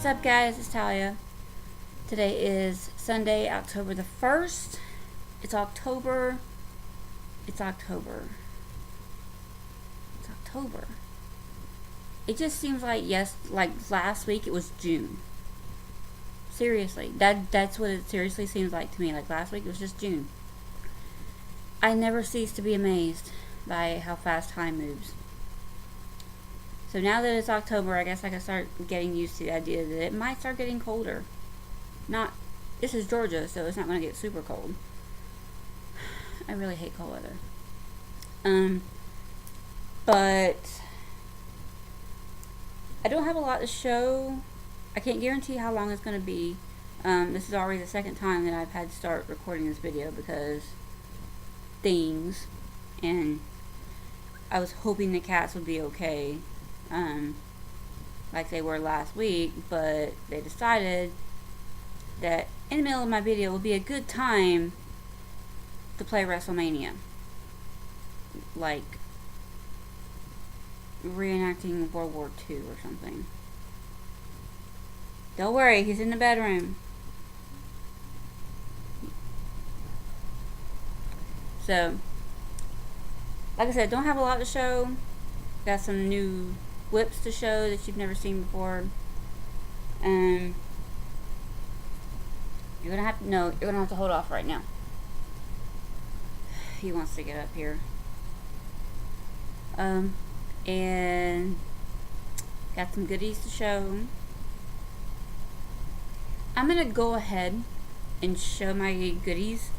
What's up, guys? It's Talia. Today is Sunday, October the 1st. It's October. It's October. It's October. It just seems like, like last week it was June. Seriously. That's what it seriously seems like to me. Like last week it was just June. I never cease to be amazed by how fast time moves. So now that it's October, I guess I can start getting used to the idea that it might start getting colder. This is Georgia, so it's not going to get super cold. I really hate cold weather. But I don't have a lot to show. I can't guarantee how long it's going to be. This is already the second time that I've had to start recording this video because things, and I was hoping the cats would be okay. Like they were last week, but they decided that in the middle of my video would be a good time to play WrestleMania, like reenacting World War II or something. Don't worry, he's in the bedroom. So, like I said, don't have a lot to show. Got some new whips to show that you've never seen before. You're gonna have to hold off right now. He wants to get up here. And got some goodies to show. I'm gonna go ahead and show my goodies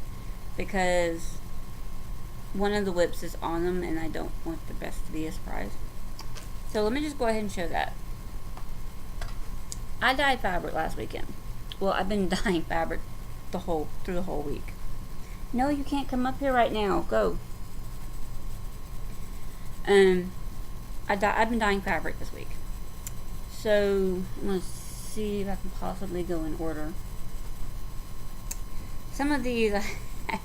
because one of the whips is on them and I don't want the rest to be a surprise. So let me just go ahead and show that. I dyed fabric last weekend. Well, I've been dyeing fabric through the whole week. No, you can't come up here right now. Go. I've been dyeing fabric this week. So I'm gonna see if I can possibly go in order. Some of these I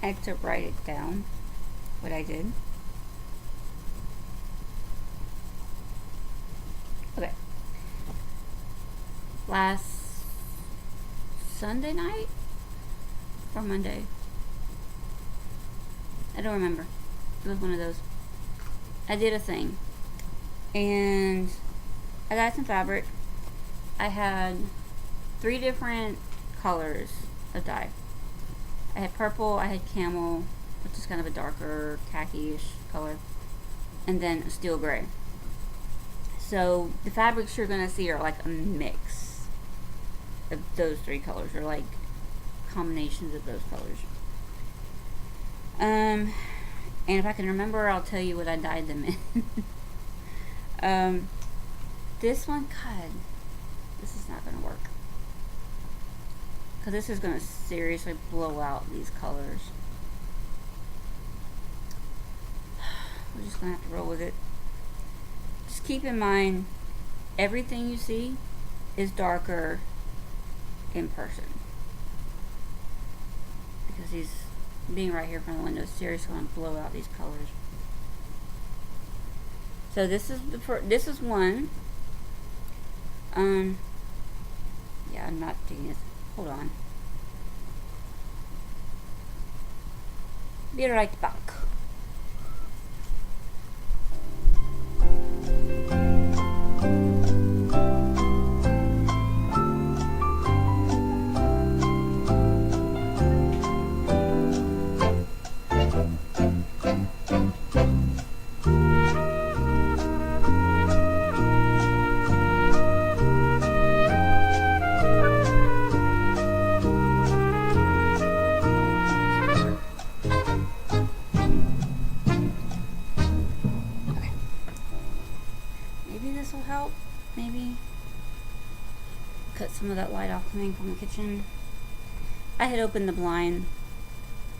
had to write it down. What I did. Okay. Last Sunday night or Monday? I don't remember. It was one of those. I did a thing. And I got some fabric. I had 3 different colors of dye. I had purple, I had camel, which is kind of a darker khaki-ish color, and then a steel gray. So the fabrics you're going to see are like a mix of those 3 colors, or like combinations of those colors. And if I can remember, I'll tell you what I dyed them in. This one, God, this is not going to work. Because this is going to seriously blow out these colors. We're just going to have to roll with it. Just keep in mind, everything you see is darker in person. Because he's being right here from the window is seriously going to blow out these colors. So this is one. Yeah, I'm not doing this. Hold on. Be right back. Help, maybe cut some of that light off coming from the kitchen. I had opened the blind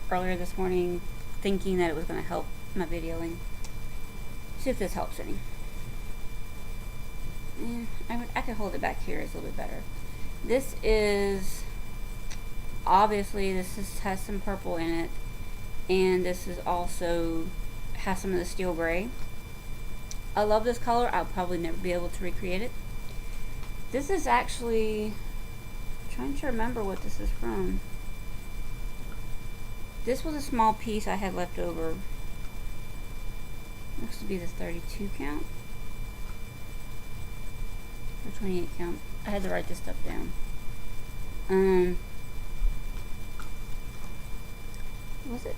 earlier this morning thinking that it was going to help my videoing. See if this helps any. I could hold it back here, it's a little bit better. This is obviously has some purple in it, and this is also has some of the steel gray. I love this color. I'll probably never be able to recreate it. This is actually, I'm trying to remember what this is from. This was a small piece I had left over. Looks to be the 32 count. Or 28 count. I had to write this stuff down. Was it?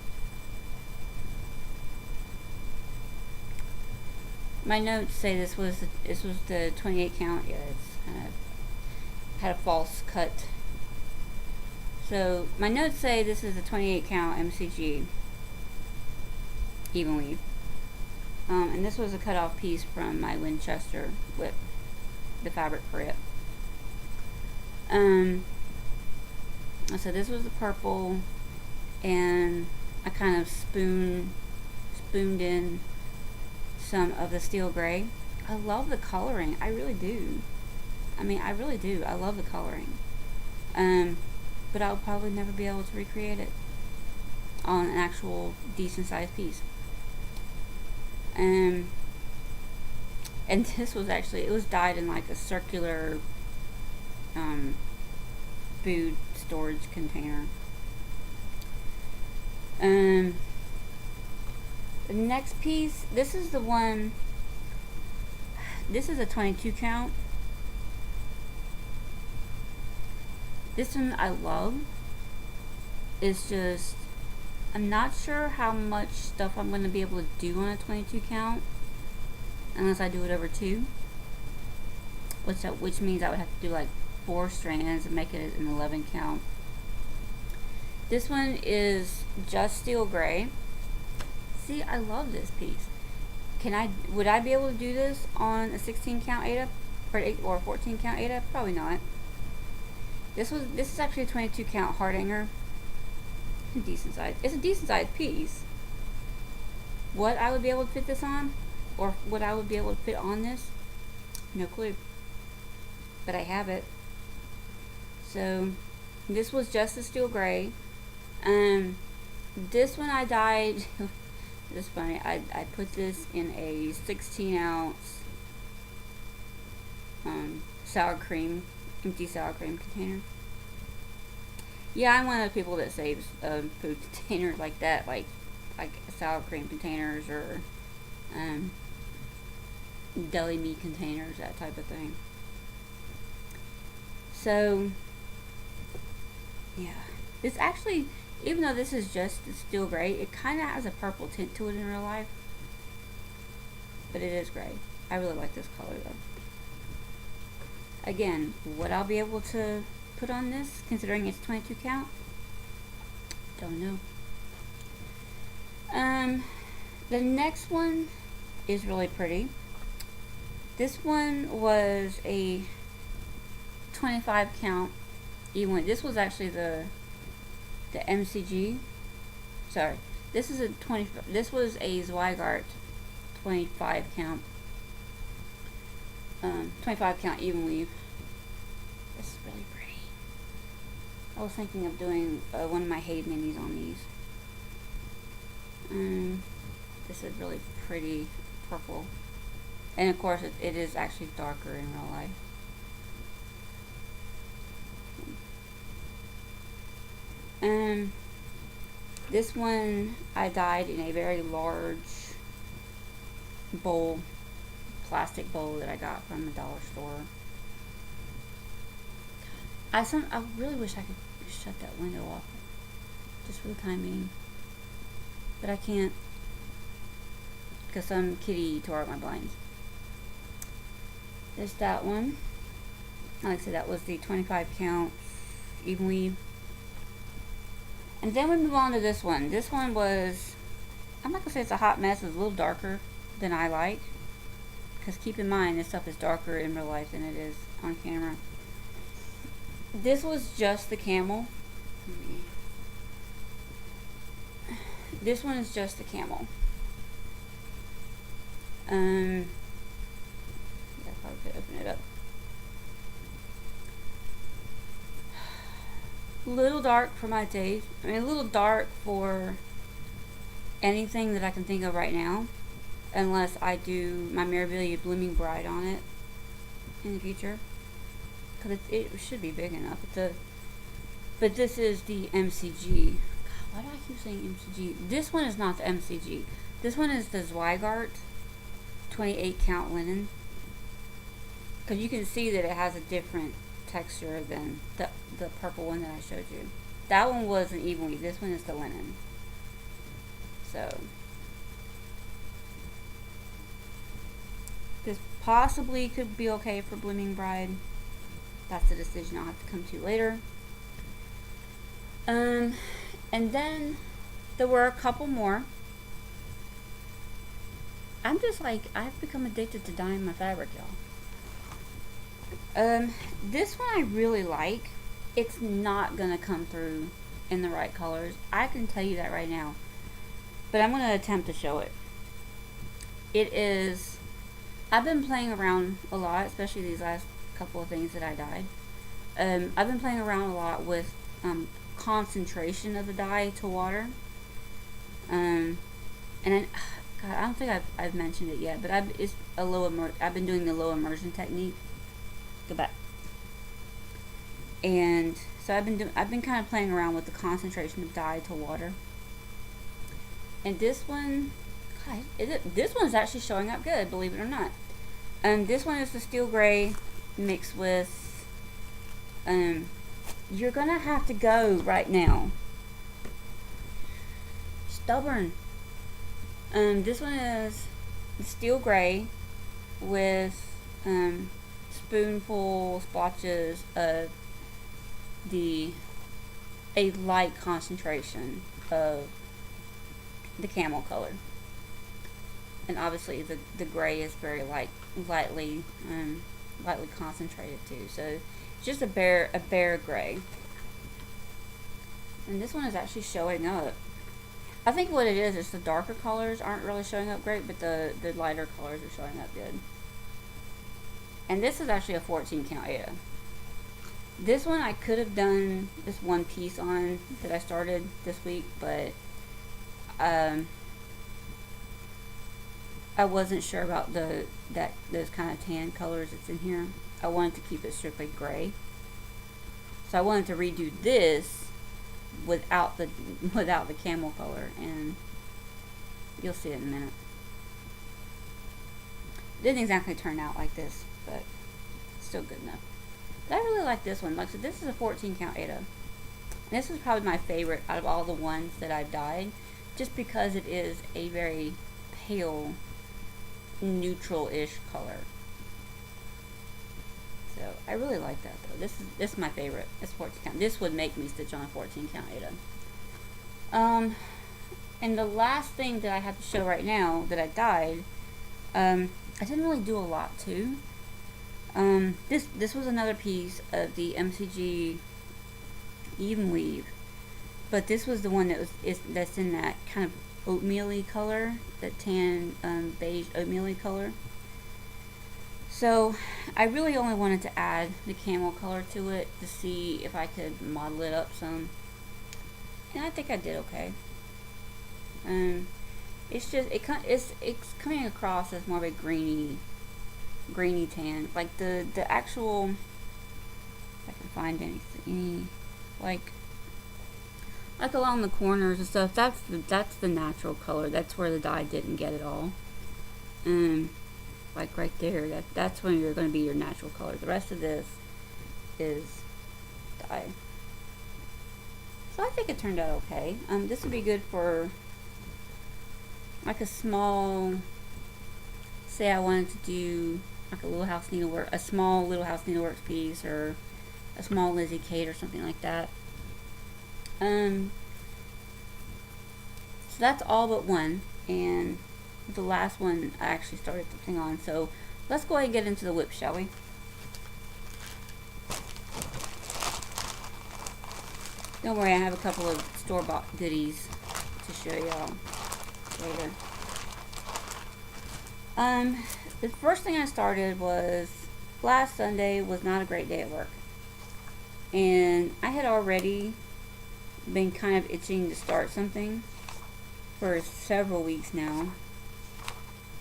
My notes say this was the 28 count. Yeah, it's kind of had a false cut. So my notes say this is a 28 count MCG even weave. And this was a cut-off piece from my Winchester with the fabric for it. So this was the purple, and I kind of spooned in some of the steel gray. I love the coloring. I really do. I mean, I really do. I love the coloring. But I'll probably never be able to recreate it on an actual decent sized piece. And this was actually, it was dyed in like a circular food storage container. The next piece, this is the one, this is a 22 count. This one I love. It's just, I'm not sure how much stuff I'm going to be able to do on a 22 count unless I do it over 2, which means I would have to do like 4 strands and make it an 11 count. This one is just steel gray. See, I love this piece. Would I be able to do this on a 16 count Ada or 14 count Ada? Probably not. This is actually a 22 count Hardanger. Decent size. It's a decent sized piece. What I would be able to fit this on, or what I would be able to fit on this, no clue. But I have it. So this was just a steel gray. This one I dyed. This is funny. I put this in a 16 ounce sour cream, empty sour cream container. Yeah, I'm one of those people that saves food containers like that, like sour cream containers or deli meat containers, that type of thing. So, yeah. This actually, even though this is just steel gray, it kind of has a purple tint to it in real life. But it is gray. I really like this color though. Again, would I be able to put on this, considering it's 22 count? Don't know. The next one is really pretty. This one was a 25 count even. This was actually the MCG. Sorry, this is a 20. This was a Zweigart 25 count. 25 count even weave. This is really pretty. I was thinking of doing one of my Hayes minis on these. This is really pretty purple, and of course it is actually darker in real life. This one I dyed in a very large bowl, plastic bowl that I got from the dollar store. I really wish I could shut that window off just for the time being, but I can't because some kitty tore out my blinds. There's that one. Like I said, that was the 25 count even weave. And then we move on to this one. This one was, I'm not going to say it's a hot mess. It's a little darker than I like. Because keep in mind, this stuff is darker in real life than it is on camera. This was just the camel. This one is just the camel. Yeah, probably could open it up. Little dark for my taste. I mean, a little dark for anything that I can think of right now, unless I do my Mirabilia Blooming Bride on it in the future. because it should be big enough. But this is the MCG. God, why do I keep saying MCG? This one is not the MCG. This one is the Zweigart 28 count linen. Because you can see that it has a different texture than the purple one that I showed you. That one was an even weave. This one is the linen. So this possibly could be okay for Blooming Bride. That's a decision I'll have to come to later. And then there were a couple more. I'm just like, I've become addicted to dyeing my fabric, y'all. This one I really like. It's not gonna come through in the right colors. I can tell you that right now. But I'm gonna attempt to show it. It is, I've been playing around a lot, especially these last couple of things that I dyed. I've been playing around a lot with concentration of the dye to water. And then, God, I don't think I've mentioned it yet, but I've been doing the low immersion technique. Go back. And so I've been kind of playing around with the concentration of dye to water. And this one, God, this one's actually showing up good, believe it or not. This one is the steel gray mixed with, you're gonna have to go right now. Stubborn. This one is the steel gray with, spoonful splotches of a light concentration of the camel color, and obviously the gray is very lightly concentrated too. So it's just a bare gray, and this one is actually showing up. I think what it is the darker colors aren't really showing up great, but the lighter colors are showing up good. And this is actually a 14 count Ada. This one I could have done this one piece on that I started this week, but I wasn't sure about those kind of tan colors that's in here. I wanted to keep it strictly gray, so I wanted to redo this without the camel color, and you'll see it in a minute. Didn't exactly turn out like this, but still good enough. But I really like this one. Like I said, this is a 14 count Ada. And this is probably my favorite out of all the ones that I've dyed, just because it is a very pale, neutral-ish color. So I really like that though. This is my favorite. It's 14 count. This would make me stitch on a 14 count Ada. And the last thing that I have to show right now that I dyed, I didn't really do a lot to. This was another piece of the MCG even weave, but this was the one that's in that kind of oatmeal-y color, that tan beige oatmeal-y color. So I really only wanted to add the camel color to it to see if I could model it up some, and I think I did okay. It's just it's coming across as more of a greeny tan, like the actual, if I can find any like along the corners and stuff, that's the natural color. That's where the dye didn't get it all. Like right there, that's when you're going to be your natural color. The rest of this is dye. So I think it turned out okay. This would be good for like a small, say I wanted to do like a Little House Needlework, a small Little House Needleworks piece, or a small Lizzie Kate or something like that. So that's all but one, and the last one I actually started flipping on. So let's go ahead and get into the whip, shall we? Don't worry, I have a couple of store-bought goodies to show y'all later. The first thing I started was last Sunday was not a great day at work, and I had already been kind of itching to start something for several weeks now.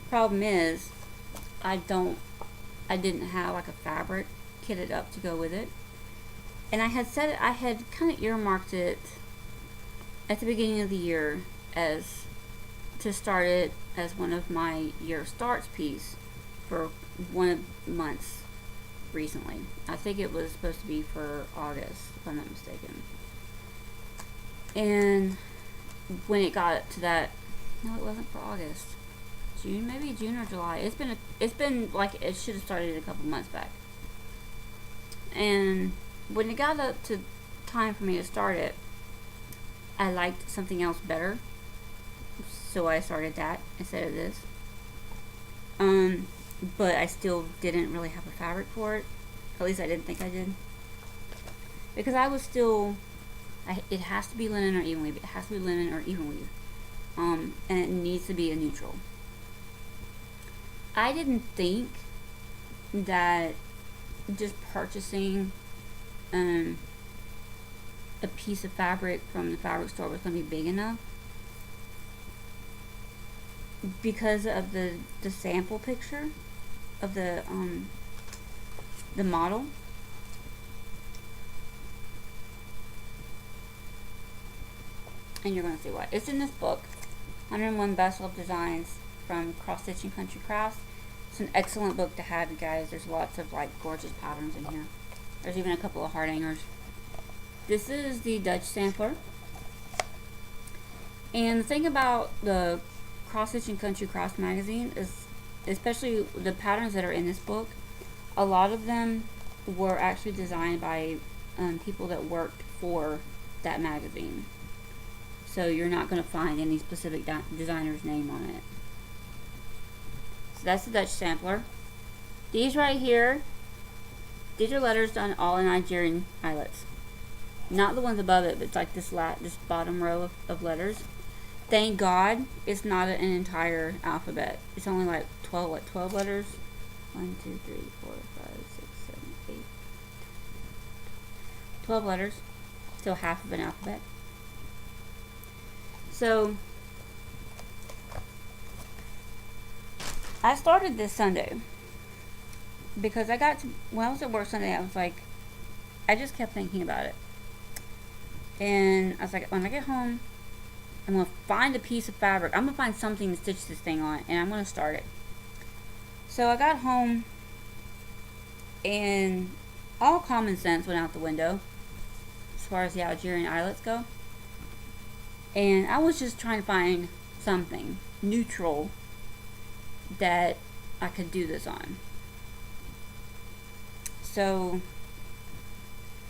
Problem is, I didn't have like a fabric kit kitted up to go with it. And I had said I had kind of earmarked it at the beginning of the year as to start it as one of my year starts piece for one of the months recently. I think it was supposed to be for August, if I'm not mistaken. And when it got to that, no, it wasn't for August. June, maybe June or July. It's been like it should have started a couple months back. And when it got up to time for me to start it, I liked something else better, so I started that instead of this. But I still didn't really have a fabric for it. At least I didn't think I did, because I was still. It has to be linen or even weave. It has to be linen or even weave, and it needs to be a neutral. I didn't think that just purchasing a piece of fabric from the fabric store was going to be big enough, because of the sample picture of the model. And you're going to see why. It's in this book, 101 Best Loved Designs from Cross Stitching Country Crafts. It's an excellent book to have, you guys. There's lots of like gorgeous patterns in here. There's even a couple of heart hangers. This is the Dutch sampler. And the thing about the Cross Stitching Country Crafts magazine is, especially the patterns that are in this book, a lot of them were actually designed by people that worked for that magazine. So you're not going to find any specific designer's name on it. So that's the Dutch sampler. These right here, these are letters done all in Nigerian eyelets. Not the ones above it, but it's like this bottom row of letters. Thank God it's not an entire alphabet. It's only like 12 letters. 1, 2, 3, 4, 5, 6, 7, 8. 12 letters. So half of an alphabet. So I started this Sunday because when I was at work Sunday, I was like, I just kept thinking about it. And I was like, when I get home, I'm going to find a piece of fabric. I'm going to find something to stitch this thing on, and I'm going to start it. So I got home, and all common sense went out the window as far as the Algerian eyelets go. And I was just trying to find something neutral that I could do this on. So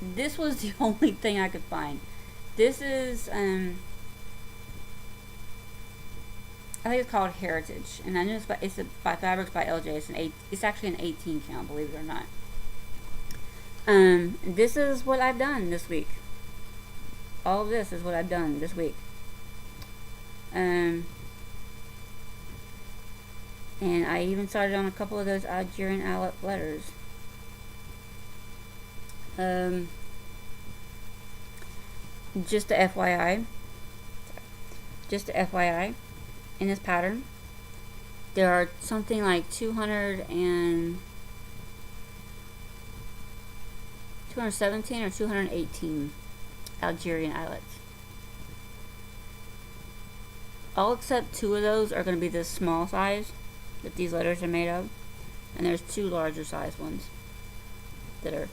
this was the only thing I could find. This is I think it's called Heritage, and I know it's by Fabrics by LJ. It's actually an 18 count, believe it or not. This is what I've done this week. All of this is what I've done this week. And I even started on a couple of those Algerian eyelet letters. Just a FYI, in this pattern, there are something like 217 or 218 Algerian eyelets. All except 2 of those are going to be this small size that these letters are made of, and there's 2 larger size ones that are.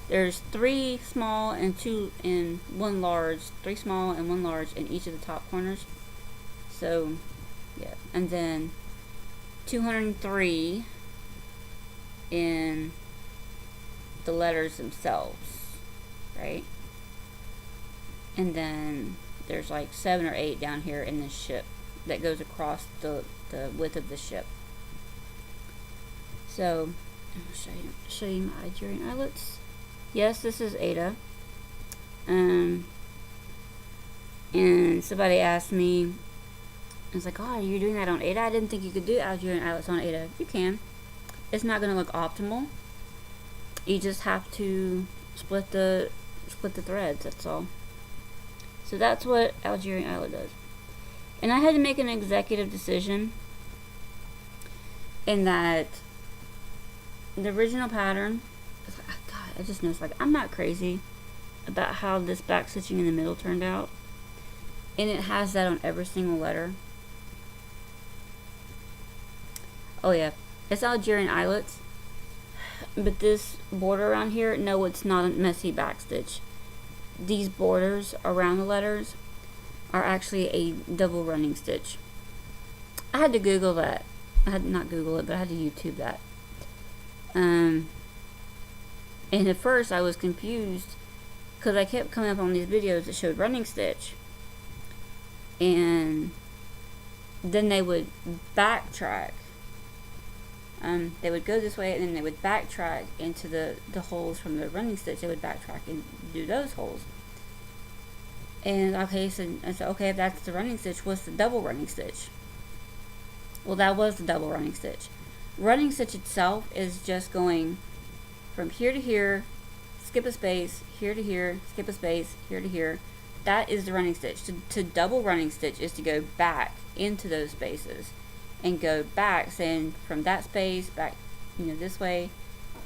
There's 3 small and 1 large, 3 small and 1 large in each of the top corners. So, yeah, and then 203 in the letters themselves, right? And then there's like 7 or 8 down here in this ship that goes across the width of the ship. So, I'm gonna show you my Algerian eyelets. Yes, this is Ada. And somebody asked me, I was like, oh, you're doing that on Ada? I didn't think you could do Algerian eyelets on Ada. You can. It's not going to look optimal. You just have to split the threads, that's all. So that's what Algerian eyelet does. And I had to make an executive decision in that the original pattern, God, I just noticed, like, I'm not crazy about how this back stitching in the middle turned out. And it has that on every single letter. Oh yeah, it's Algerian eyelets. But this border around here, no, it's not a messy back stitch. These borders around the letters are actually a double running stitch. I had to Google that. I had not Google it, but I had to YouTube that. And at first I was confused because I kept coming up on these videos that showed running stitch, and then they would backtrack. They would go this way, and then they would backtrack into the holes from the running stitch. They would backtrack and do those holes. And okay, so I said, okay, if that's the running stitch, what's the double running stitch? Well, that was the double running stitch. Running stitch itself is just going from here to here, skip a space, here to here, skip a space, here to here. That is the running stitch. To double running stitch is to go back into those spaces and go back, saying from that space back, this way,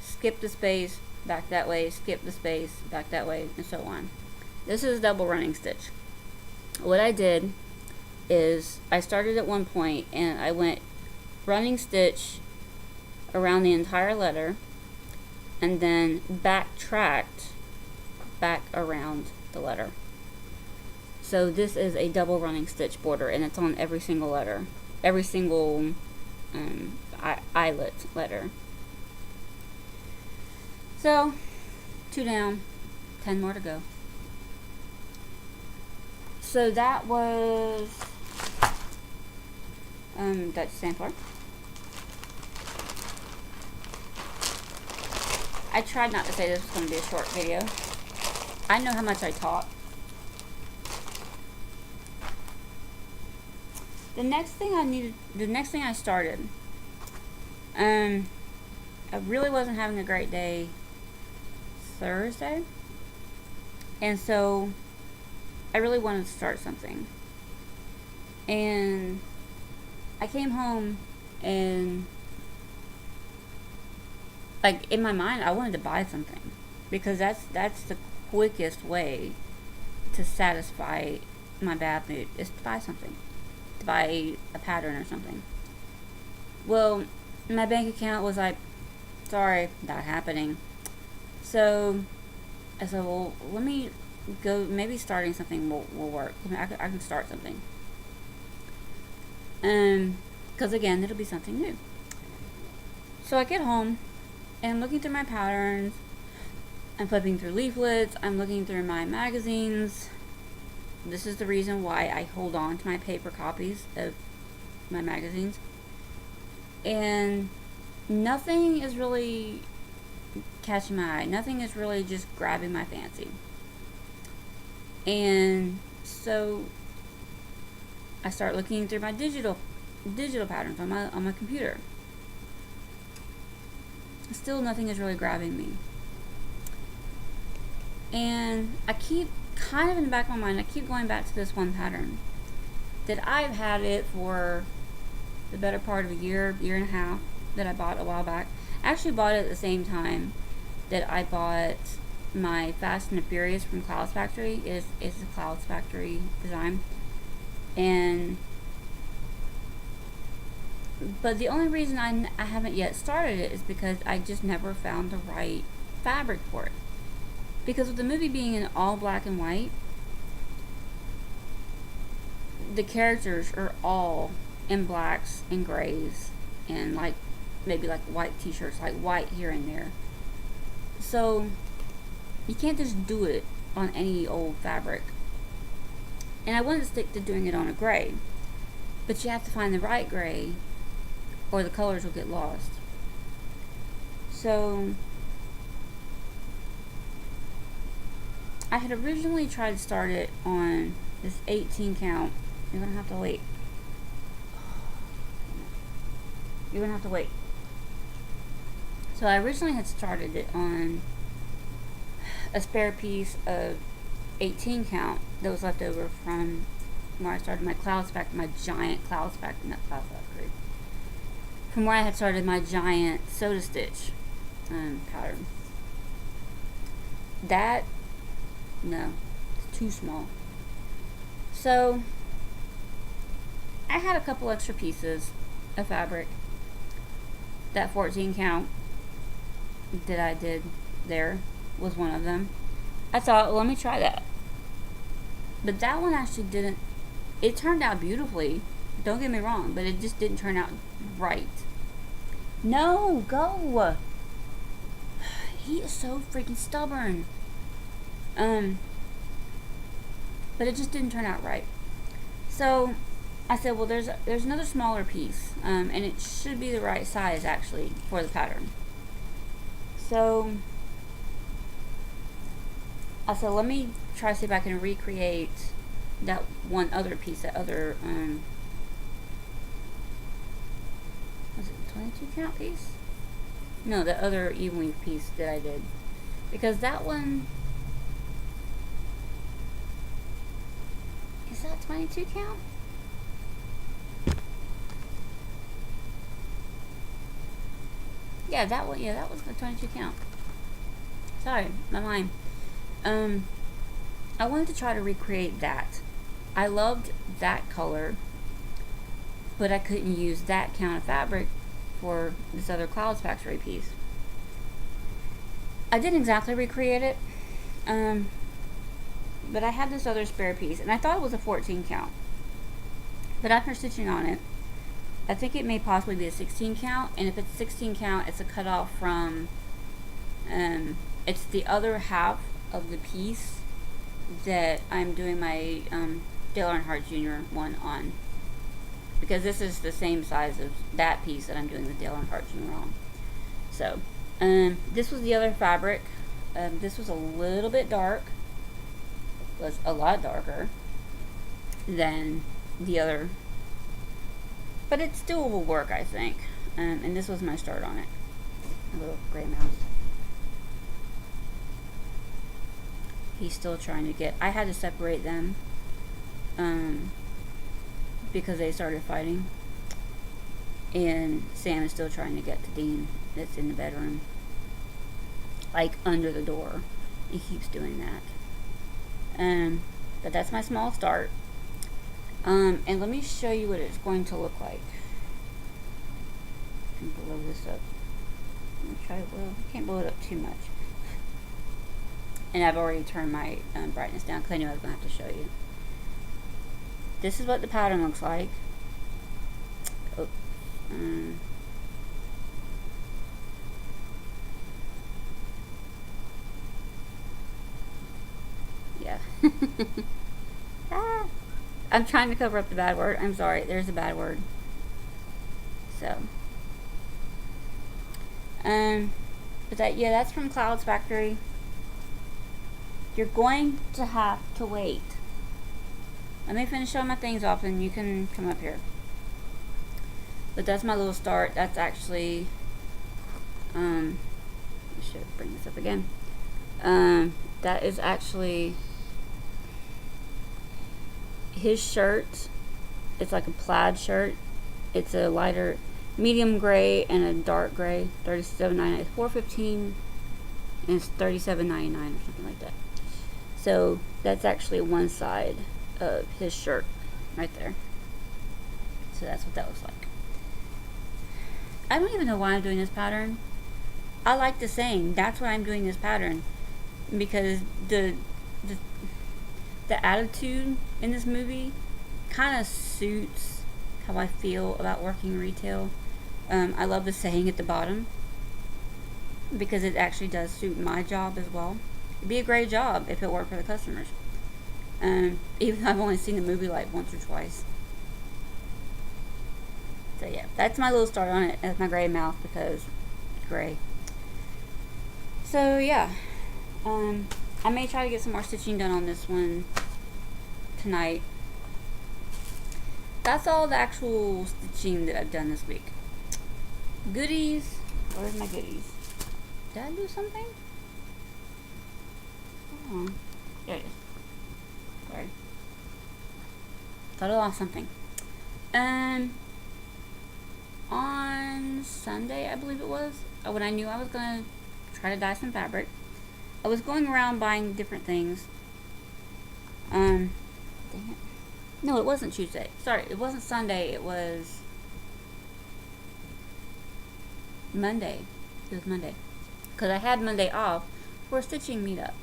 skip the space, back that way, skip the space, back that way, and so on. This is double running stitch. What I did is I started at one point and I went running stitch around the entire letter and then backtracked back around the letter. So this is a double running stitch border, and it's on every single letter, every single eyelet letter. So 2 down, 10 more to go. So that was Dutch sampler. I tried not to say this was going to be a short video. I know how much I talk. The next thing I started, I really wasn't having a great day Thursday, and so I really wanted to start something. And I came home and, like, in my mind, I wanted to buy something, because that's the quickest way to satisfy my bad mood, is to buy something, to buy a pattern or something. Well, my bank account was like, sorry, not happening. So I said, well, let me go, maybe starting something will work. I can start something. Because again, it'll be something new. So I get home, and I'm looking through my patterns, I'm flipping through leaflets, I'm looking through my magazines. This is the reason why I hold on to my paper copies of my magazines. And nothing is really catching my eye. Nothing is really just grabbing my fancy. And so I start looking through my digital patterns on my computer. Still nothing is really grabbing me. And I keep, kind of in the back of my mind, I keep going back to this one pattern that I've had it for the better part of a year and a half, that I bought a while back. I actually bought it at the same time that I bought my Fast and the Furious from Clouds Factory. It's a Clouds Factory design. But the only reason I haven't yet started it is because I just never found the right fabric for it. Because with the movie being in all black and white, the characters are all in blacks and grays and like maybe like white t-shirts, like white here and there. So you can't just do it on any old fabric. And I wanted to stick to doing it on a gray, but you have to find the right gray or the colors will get lost. So I had originally tried to start it on this 18 count. You're gonna have to wait. You're gonna have to wait. So I originally had started it on a spare piece of 18 count that was left over from where I started my Clouds Factory, my giant Clouds Factory, not Clouds Factory, from where I had started my giant soda stitch pattern. That, no, it's too small. So I had a couple extra pieces of fabric. That 14 count that I did there was one of them. I thought, well, let me try that. But that one actually didn't, it turned out beautifully. Don't get me wrong, but it just didn't turn out right. No, go. He is so freaking stubborn. But it just didn't turn out right. So I said, well, there's another smaller piece, and it should be the right size actually for the pattern. So I said, let me try to see if I can recreate that one other piece, that other was it 22 count piece? No, the other even weave piece that I did, because that one, is that 22 count? Yeah, that one. Yeah, that was the 22 count. Sorry, my mind. I wanted to try to recreate that. I loved that color, but I couldn't use that count of fabric for this other Clouds Factory piece. I didn't exactly recreate it, but I had this other spare piece, and I thought it was a 14 count. But after stitching on it, I think it may possibly be a 16 count, and if it's 16 count, it's a cutoff from, it's the other half of the piece that I'm doing my Dale Earnhardt Jr. one on, because this is the same size of that piece that I'm doing the Dale Earnhardt Jr. on. So, this was the other fabric. This was a little bit dark, was a lot darker than the other, but it still will work, I think. And this was my start on it. A little gray mouse. He's still trying to get, I had to separate them because they started fighting, and Sam is still trying to get to Dean that's in the bedroom, like under the door. He keeps doing that. But that's my small start. And let me show you what it's going to look like. I can blow this up. Let me try to blow. I can't blow it up too much. And I've already turned my brightness down because I knew I was going to have to show you. This is what the pattern looks like. Oh, yeah. Ah. I'm trying to cover up the bad word. I'm sorry. There's a bad word. So. But that, yeah, that's from Clouds Factory. You're going to have to wait. Let me finish showing my things off and you can come up here. But that's my little start. That's actually, I should bring this up again. That is actually his shirt. It's like a plaid shirt. It's a lighter, medium gray and a dark gray. $37.99. It's $4.15 and it's $37.99 or something like that. So that's actually one side of his shirt right there. So that's what that looks like. I don't even know why I'm doing this pattern. I like the saying, that's why I'm doing this pattern, because the attitude in this movie kind of suits how I feel about working retail. I love the saying at the bottom because it actually does suit my job as well. It'd be a great job if it worked for the customers. Even though I've only seen the movie like once or twice. So yeah, that's my little start on it. That's my gray mouth because gray. So yeah, I may try to get some more stitching done on this one tonight. That's all the actual stitching that I've done this week. Goodies. Where's my goodies? Did I do something? Oh, there it is. Sorry. Thought I lost something. On Sunday, I believe it was, when I knew I was going to try to dye some fabric, I was going around buying different things. Dang it. No, it wasn't Tuesday. Sorry, it wasn't Sunday. It was Monday. It was Monday. Because I had Monday off for a stitching meetup.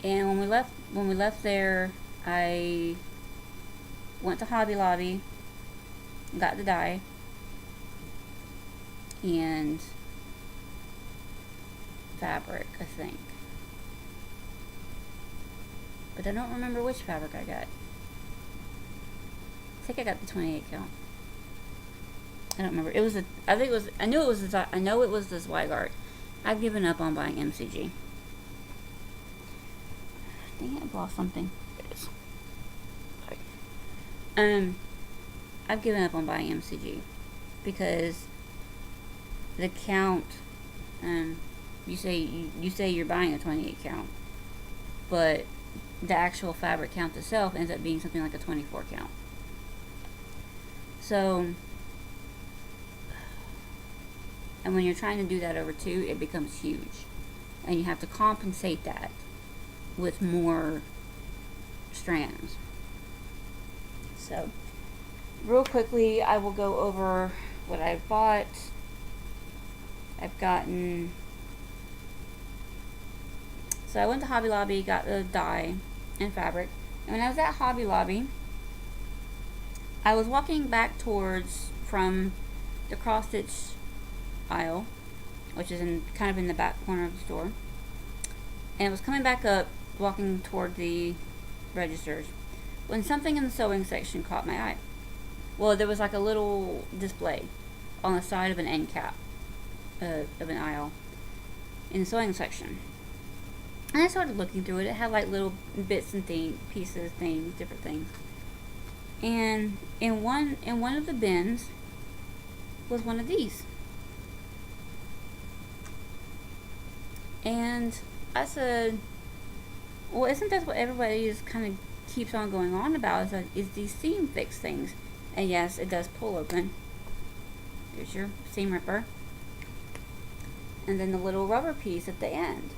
And when we left there, I went to Hobby Lobby, got the dye, and fabric, I think. But I don't remember which fabric I got. I think I got the 28 count. I don't remember. It was a. I think it was. I knew it was. I know it was this Zygarde. I've given up on buying MCG. Dang it! I lost something. There it is. Sorry. I've given up on buying MCG because the count. You say you're buying a 28 count, but the actual fabric count itself ends up being something like a 24 count. So, and when you're trying to do that over 2, it becomes huge. And you have to compensate that with more strands. So, real quickly, I will go over what I've bought. I've gotten... So I went to Hobby Lobby, got the dye and fabric. And when I was at Hobby Lobby, I was walking back from the cross stitch aisle, which is kind of in the back corner of the store. And I was coming back up, walking toward the registers, when something in the sewing section caught my eye. Well, there was like a little display on the side of an end cap of an aisle in the sewing section. And I started looking through it. It had like little bits and pieces, different things. And in one of the bins was one of these. And I said, well, isn't that what everybody is kind of keeps on going on about? Is these seam fix things? And yes, it does pull open. There's your seam ripper. And then the little rubber piece at the end.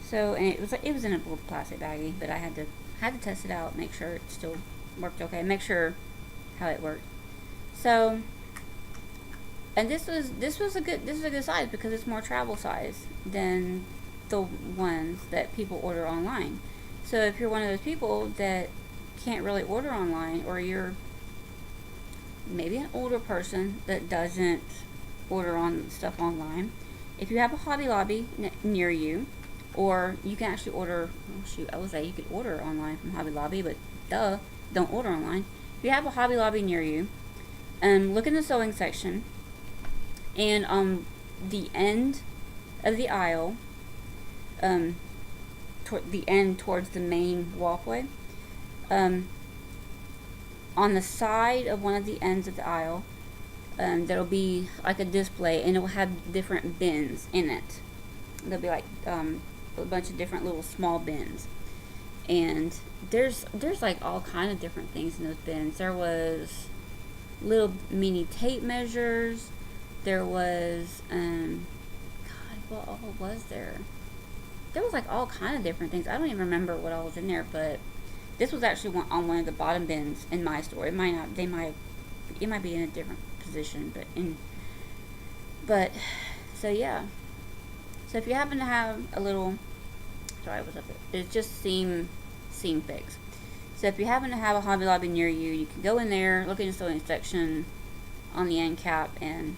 So, and it was in a little plastic baggie, but I had to test it out, make sure it still worked okay, make sure how it worked. So, and this is a good size because it's more travel size than the ones that people order online. So if you're one of those people that can't really order online, or you're maybe an older person that doesn't order on stuff online, if you have a Hobby Lobby near you, or you can actually order, oh shoot, I would say you could order online from Hobby Lobby, but don't order online. If you have a Hobby Lobby near you, look in the sewing section, and on the end of the aisle, toward the end towards the main walkway, on the side of one of the ends of the aisle, there'll be like a display, and it will have different bins in it. There'll be like a bunch of different little small bins, and there's like all kind of different things in those bins. There was little mini tape measures. There was God, what all was there? There was like all kind of different things. I don't even remember what all was in there, but this was actually on one of the bottom bins in my store. It might not. It might be in a different position, but so yeah. So if you happen to have a little, sorry, what's up there? It's just seam fix. So if you happen to have a Hobby Lobby near you, you can go in there, look in the sewing section on the end cap, and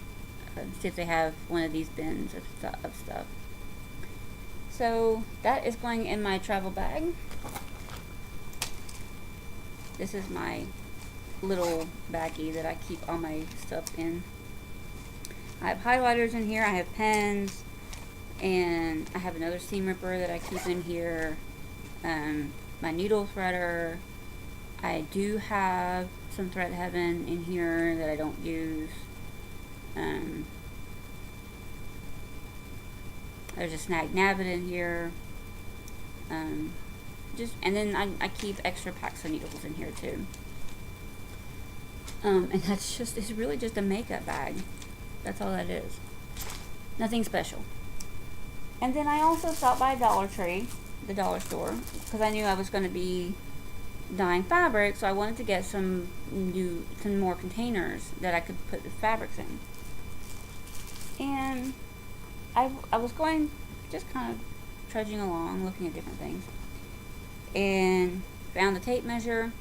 see if they have one of these bins of stuff. So that is going in my travel bag. This is my little baggie that I keep all my stuff in. I have highlighters in here. I have pens. And I have another seam ripper that I keep in here. My needle threader. I do have some Thread Heaven in here that I don't use. There's a Snag Nabbit in here. And then I keep extra packs of needles in here too. And it's really just a makeup bag. That's all that is. Nothing special. And then I also stopped by Dollar Tree, the dollar store, because I knew I was going to be dyeing fabric, so I wanted to get some more containers that I could put the fabrics in. And I was going, just kind of trudging along, looking at different things, and found a tape measure.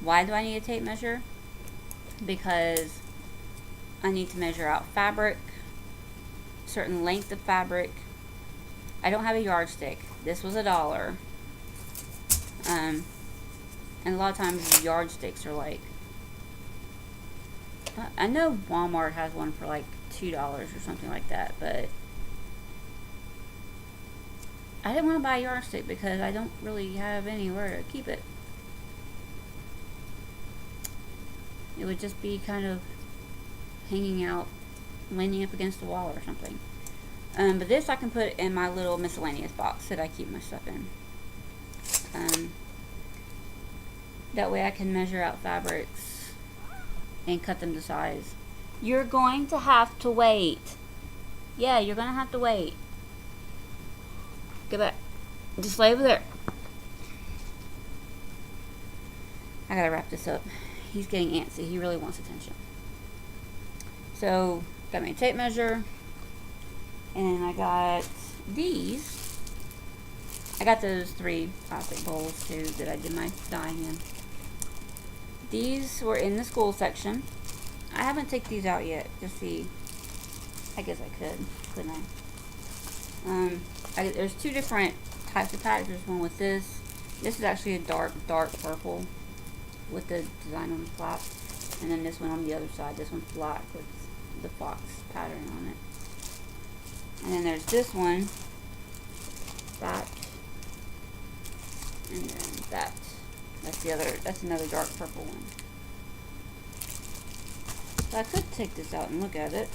Why do I need a tape measure? Because I need to measure out fabric, certain length of fabric. I don't have a yardstick. This was $1. And a lot of times yardsticks are like, I know Walmart has one for like $2 or something like that, but I didn't want to buy a yardstick because I don't really have anywhere to keep it. It would just be kind of hanging out, leaning up against the wall or something. But this I can put in my little miscellaneous box that I keep my stuff in. That way I can measure out fabrics and cut them to size. You're going to have to wait. Yeah, you're going to have to wait. Get back. Just lay over there. I gotta wrap this up. He's getting antsy. He really wants attention. So, got me a tape measure. And I got these. I got those 3 plastic bowls too that I did my dyeing in. These were in the school section. I haven't taken these out yet to see. I guess I could, couldn't I? There's 2 different types of packs. There's one with this. This is actually a dark purple with the design on the flap. And then this one on the other side. This one's black with the fox pattern on it. And then there's this one. That. And then that. That's another dark purple one. So I could take this out and look at it.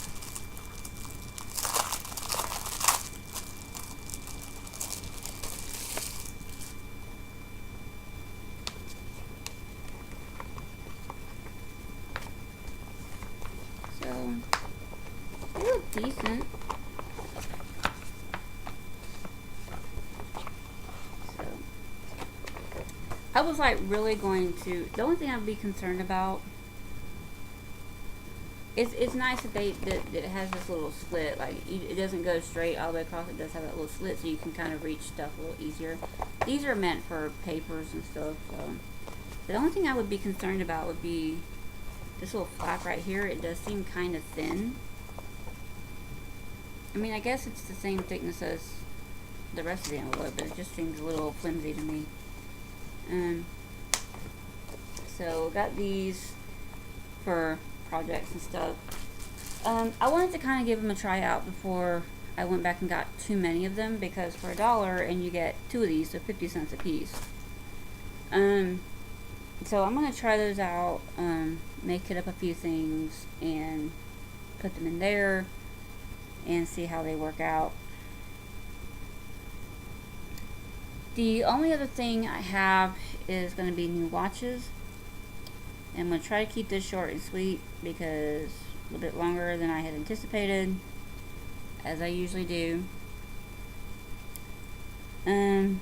So, they look decent. I was like really going to, the only thing I'd be concerned about is it's nice that that it has this little slit, like it doesn't go straight all the way across, it does have that little slit so you can kind of reach stuff a little easier. These are meant for papers and stuff, so the only thing I would be concerned about would be this little flap right here. It does seem kind of thin. I mean, I guess it's the same thickness as the rest of the envelope, but it just seems a little flimsy to me. So got these for projects and stuff. I wanted to kind of give them a try out before I went back and got too many of them, because for $1 and you get 2 of these, so 50 cents a piece. So I'm gonna try those out, make it up a few things and put them in there and see how they work out. The only other thing I have is going to be new watches. I'm going to try to keep this short and sweet because a little bit longer than I had anticipated, as I usually do. Sorry,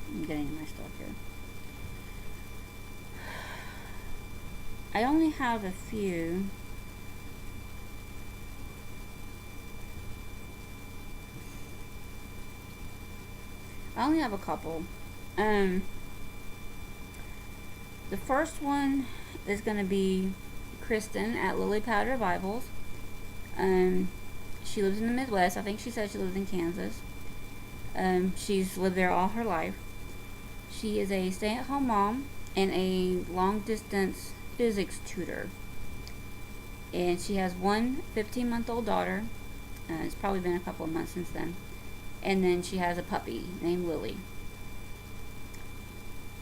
I'm getting my stuff here. I only have a few. I only have a couple. The first one is going to be Kristen at LilyPadRevivals. She lives in the Midwest. I think she said she lives in Kansas. She's lived there all her life. She is a stay-at-home mom and a long-distance physics tutor. And she has one 15-month-old daughter. It's probably been a couple of months since then. And then she has a puppy named Lily.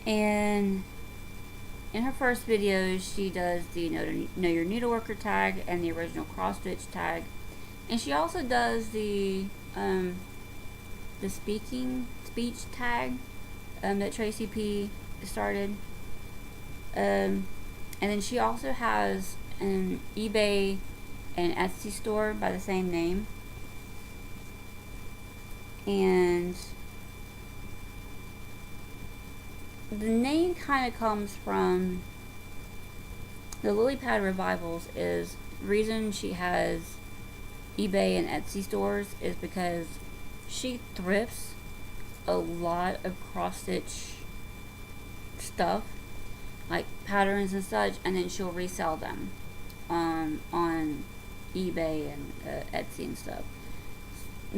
And in her first videos, she does the Know Your Needleworker tag and the original cross stitch tag. And she also does the speech tag that Tracy P started. And then she also has an eBay an Etsy store by the same name. And the name kind of comes from the LilyPadRevivals. Is reason she has eBay and Etsy stores is because she thrifts a lot of cross-stitch stuff, like patterns and such, and then she'll resell them on eBay and Etsy and stuff.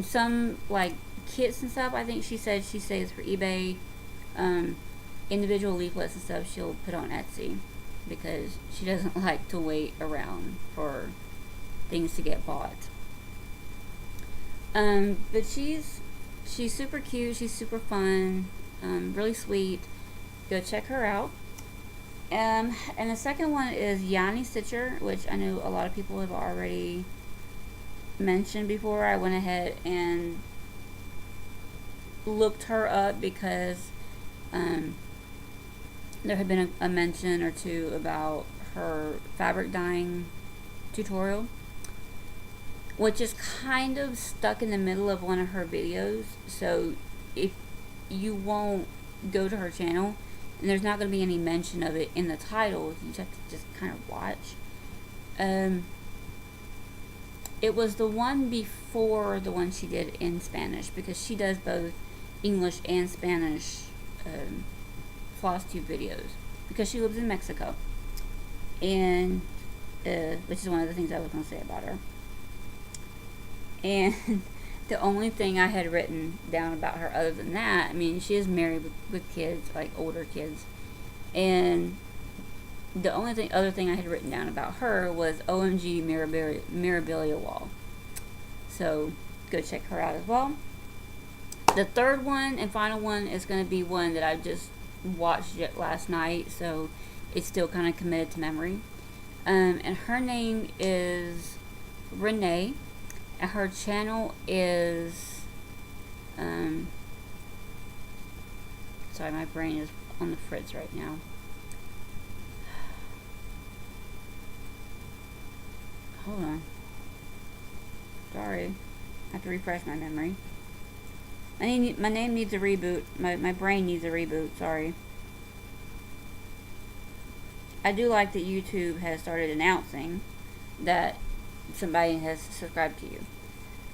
Some like kits and stuff, I think she said she saves for eBay. Individual leaflets and stuff she'll put on Etsy because she doesn't like to wait around for things to get bought. But she's super cute, she's super fun, really sweet. Go check her out. And the second one is YanyStitcher, which I know a lot of people have already mentioned before. I went ahead and looked her up because there had been a mention or two about her fabric dyeing tutorial, which is kind of stuck in the middle of one of her videos. So if you won't go to her channel, and there's not going to be any mention of it in the title, you just have to just kind of watch. It was the one before the one she did in Spanish, because she does both English and Spanish Flosstube videos, because she lives in Mexico, and which is one of the things I was going to say about her. And the only thing I had written down about her other than that, I mean, she is married with kids, like older kids, and the only other thing I had written down about her was OMG Mirabilia Wall. So go check her out as well. The third one and final one is going to be one that I just watched it last night, so it's still kind of committed to memory. And her name is Renee, and her channel is sorry, my brain is on the fritz right now. Hold on. Sorry. I have to refresh my memory. My name needs a reboot. My brain needs a reboot. Sorry. I do like that YouTube has started announcing that somebody has subscribed to you.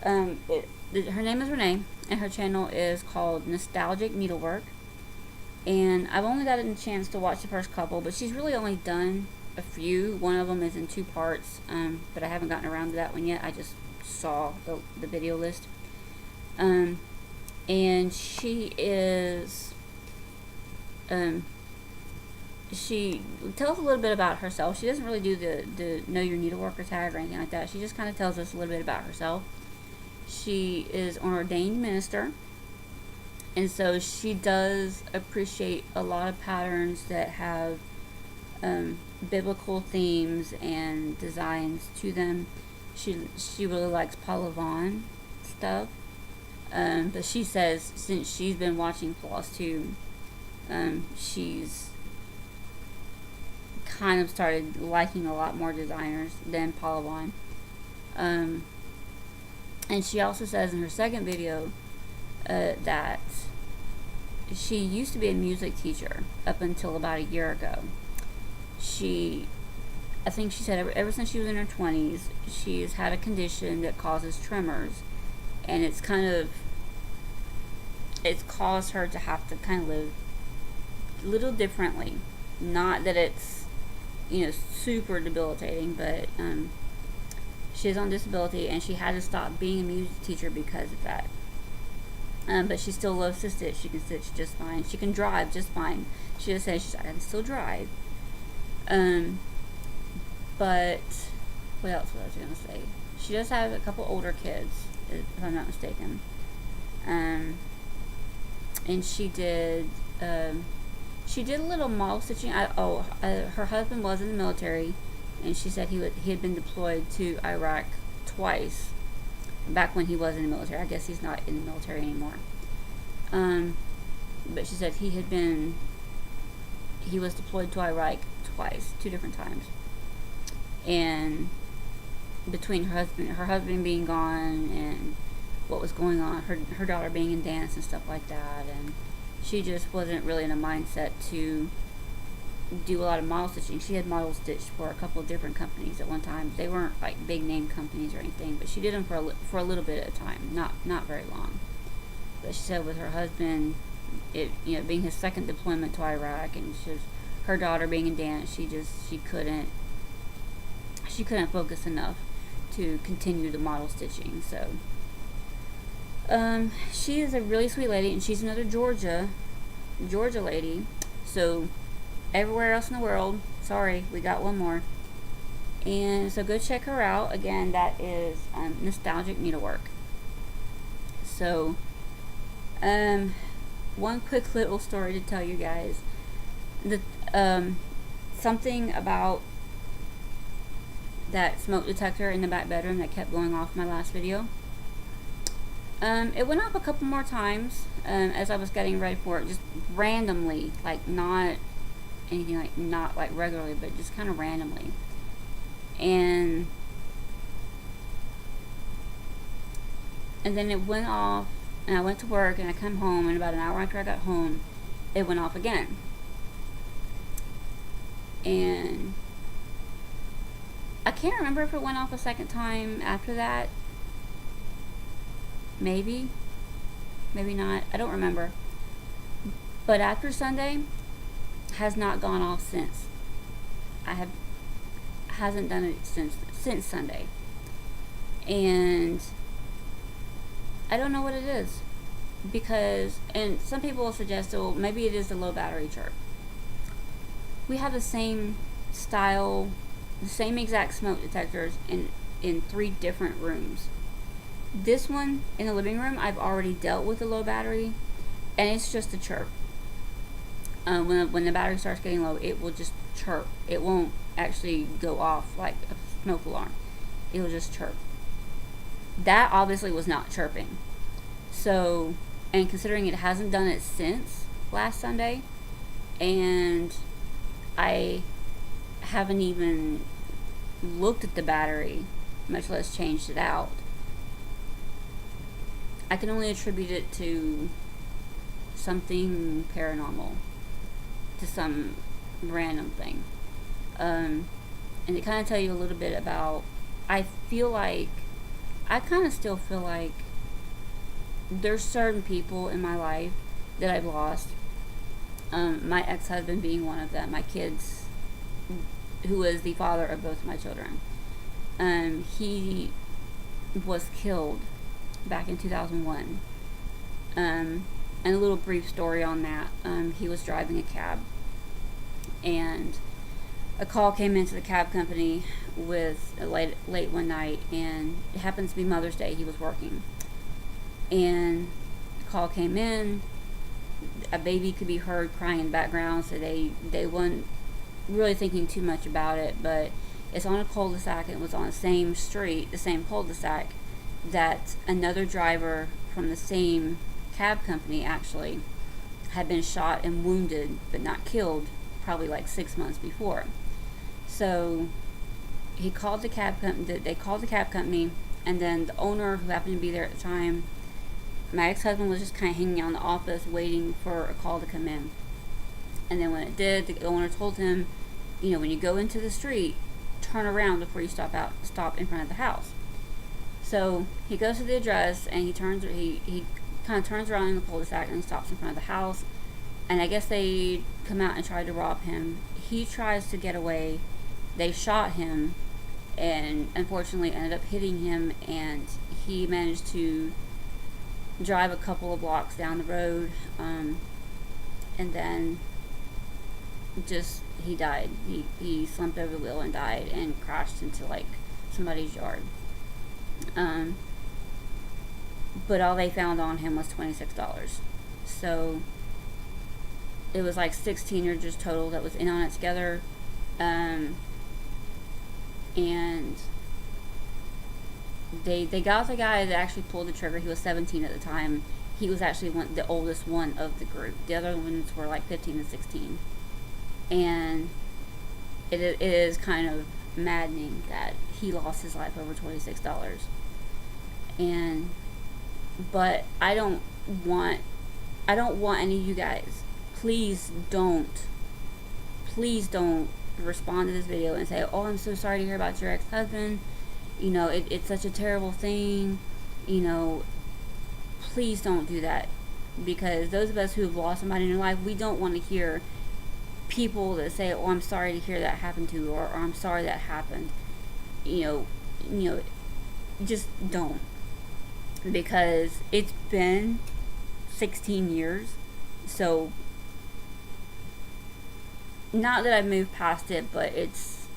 Her name is Renee, and her channel is called Nostalgic Needlework. And I've only gotten a chance to watch the first couple, but she's really only done a few. One of them is in 2 parts, but I haven't gotten around to that one yet. I just saw the video list. And she is, she tells a little bit about herself. She doesn't really do the Know Your Needleworker tag or anything like that. She just kind of tells us a little bit about herself. She is an ordained minister, and so she does appreciate a lot of patterns that have biblical themes and designs to them. She really likes Paula Vaughn stuff. But she says since she's been watching Flosstube, she's kind of started liking a lot more designers than Paula Vaughn. And she also says in her second video that she used to be a music teacher up until about a year ago. I think she said ever since she was in her 20s, she's had a condition that causes tremors. And it's caused her to have to kind of live a little differently. Not that it's, super debilitating, but she's on disability, and she had to stop being a music teacher because of that. But she still loves to stitch. She can stitch just fine. She can drive just fine. She just says, I can still drive. But what else was I going to say? She does have a couple older kids, if I'm not mistaken. And she did a little model stitching. Her husband was in the military, and she said he had been deployed to Iraq twice back when he was in the military. I guess he's not in the military anymore. But she said he was deployed to Iraq twice, 2 different times. And between her husband being gone and what was going on, her daughter being in dance and stuff like that, and she just wasn't really in a mindset to do a lot of model stitching. She had model stitched for a couple of different companies at one time. They weren't like big name companies or anything, but she did them for a little bit at a time, not very long. But she said with her husband, it being his second deployment to Iraq, and her daughter being in dance, she couldn't focus enough to continue the model stitching. So she is a really sweet lady, and she's another Georgia lady. So everywhere else in the world, sorry, we got one more. And so go check her out. Again, that is Nostalgic Needlework. So one quick little story to tell you guys. Something about that smoke detector in the back bedroom that kept going off in my last video. It went off a couple more times as I was getting ready for it, just randomly, like not anything, like not like regularly, but just kind of randomly. And then it went off, and I went to work, and I come home, and about an hour after I got home, it went off again. And I can't remember if it went off a second time after that. Maybe not. I don't remember. But after Sunday, has not gone off since. Hasn't done it since Sunday. And I don't know what it is. Because, and some people will suggest, well, maybe it is the low battery chirp. We have the same style, the same exact smoke detectors in 3 different rooms. This one in the living room, I've already dealt with the low battery, and it's just a chirp. When the battery starts getting low, it will just chirp. It won't actually go off like a smoke alarm. It will just chirp. That obviously was not chirping. So, and considering it hasn't done it since last Sunday, and I haven't even looked at the battery, much less changed it out, I can only attribute it to something paranormal, to some random thing. And to kind of tell you a little bit about, I kind of still feel like there's certain people in my life that I've lost. My ex-husband being one of them. My kids, who is the father of both of my children. He was killed back in 2001. And a little brief story on that. He was driving a cab, and a call came into the cab company with late one night, and it happens to be Mother's Day. He was working, and the call came in. A baby could be heard crying in the background, so they weren't really thinking too much about it, but it's on a cul-de-sac, and it was on the same street, the same cul-de-sac, that another driver from the same cab company actually had been shot and wounded, but not killed, probably like 6 months before. So he called the cab company. They called the cab company, and then the owner, who happened to be there at the time, my ex-husband, was just kind of hanging out in the office waiting for a call to come in. And then when it did, the owner told him, when you go into the street, turn around before you stop in front of the house. So he goes to the address, and he kind of turns around in the cul-de-sac and stops in front of the house. And I guess they come out and try to rob him. He tries to get away. They shot him, and unfortunately ended up hitting him, and he managed to drive a couple of blocks down the road, and then he died. He slumped over the wheel and died, and crashed into like somebody's yard. But all they found on him was $26. So it was like 16 teenagers total that was in on it together. And they got the guy that actually pulled the trigger. He was 17 at the time. He was actually the oldest one of the group. The other ones were like 15 and 16. And it is kind of maddening that he lost his life over $26. And but I don't want any of you guys, please don't respond to this video and say, oh, I'm so sorry to hear about your ex-husband, you know, it's such a terrible thing, you know. Please don't do that, because those of us who have lost somebody in their life, we don't want to hear people that say, oh, I'm sorry to hear that happened to you, or I'm sorry that happened. You know, just don't, because it's been 16 years, so not that I've moved past it, but it's,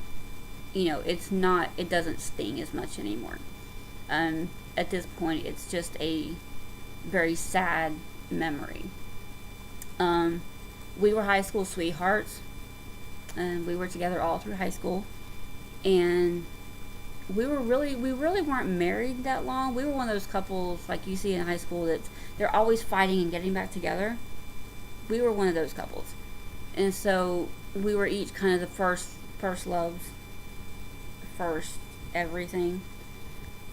you know, it's not, it doesn't sting as much anymore. At this point, it's just a very sad memory. We were high school sweethearts, and we were together all through high school, and we really weren't married that long. We were one of those couples like you see in high school that they're always fighting and getting back together. We were one of those couples, and so we were each kind of the first loves, first everything.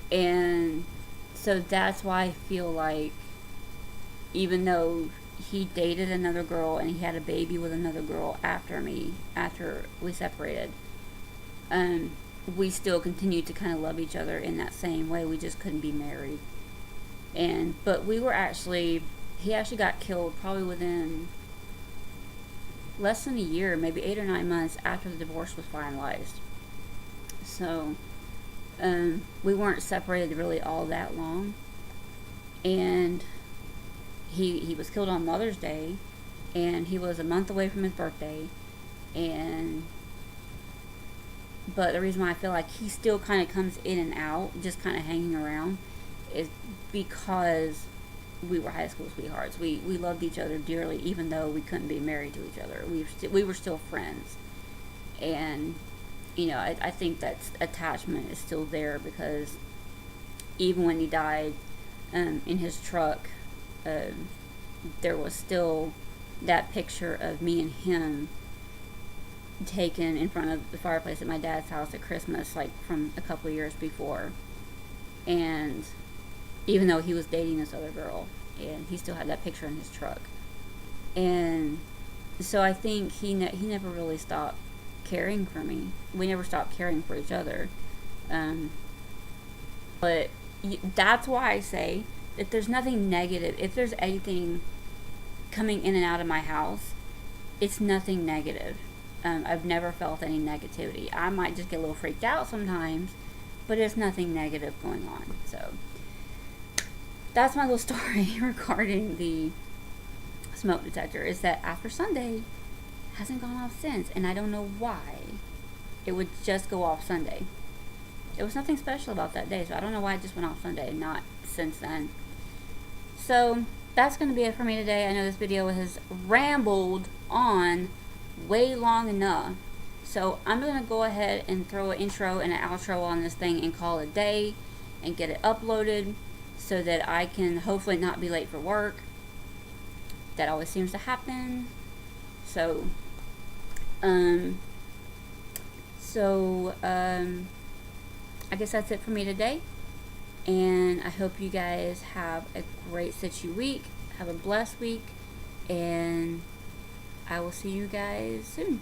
And so that's why I feel like, even though he dated another girl and he had a baby with another girl after we separated, we still continued to kind of love each other in that same way. We just couldn't be married. But he actually got killed probably within less than a year, maybe 8 or 9 months after the divorce was finalized. So we weren't separated really all that long, and he was killed on Mother's Day, and he was a month away from his birthday. But the reason why I feel like he still kind of comes in and out, just kind of hanging around, is because we were high school sweethearts. We loved each other dearly, even though we couldn't be married to each other. We were still friends. And you know, I think that attachment is still there, because even when he died in his truck, there was still that picture of me and him taken in front of the fireplace at my dad's house at Christmas, like from a couple of years before. And even though he was dating this other girl, and he still had that picture in his truck. And so I think he never really stopped caring for me. We never stopped caring for each other. But that's why I say that there's nothing negative. If there's anything coming in and out of my house, it's nothing negative. I've never felt any negativity. I might just get a little freaked out sometimes, but there's nothing negative going on. So that's my little story regarding the smoke detector, is that after Sunday, hasn't gone off since, and I don't know why. It would just go off Sunday. There was nothing special about that day, so I don't know why it just went off Sunday and not since then. So that's going to be it for me today. I know this video has rambled on way long enough, so I'm going to go ahead and throw an intro and an outro on this thing and call it a day and get it uploaded so that I can hopefully not be late for work. That always seems to happen. So I guess that's it for me today, and I hope you guys have a great Situ week, have a blessed week, and I will see you guys soon.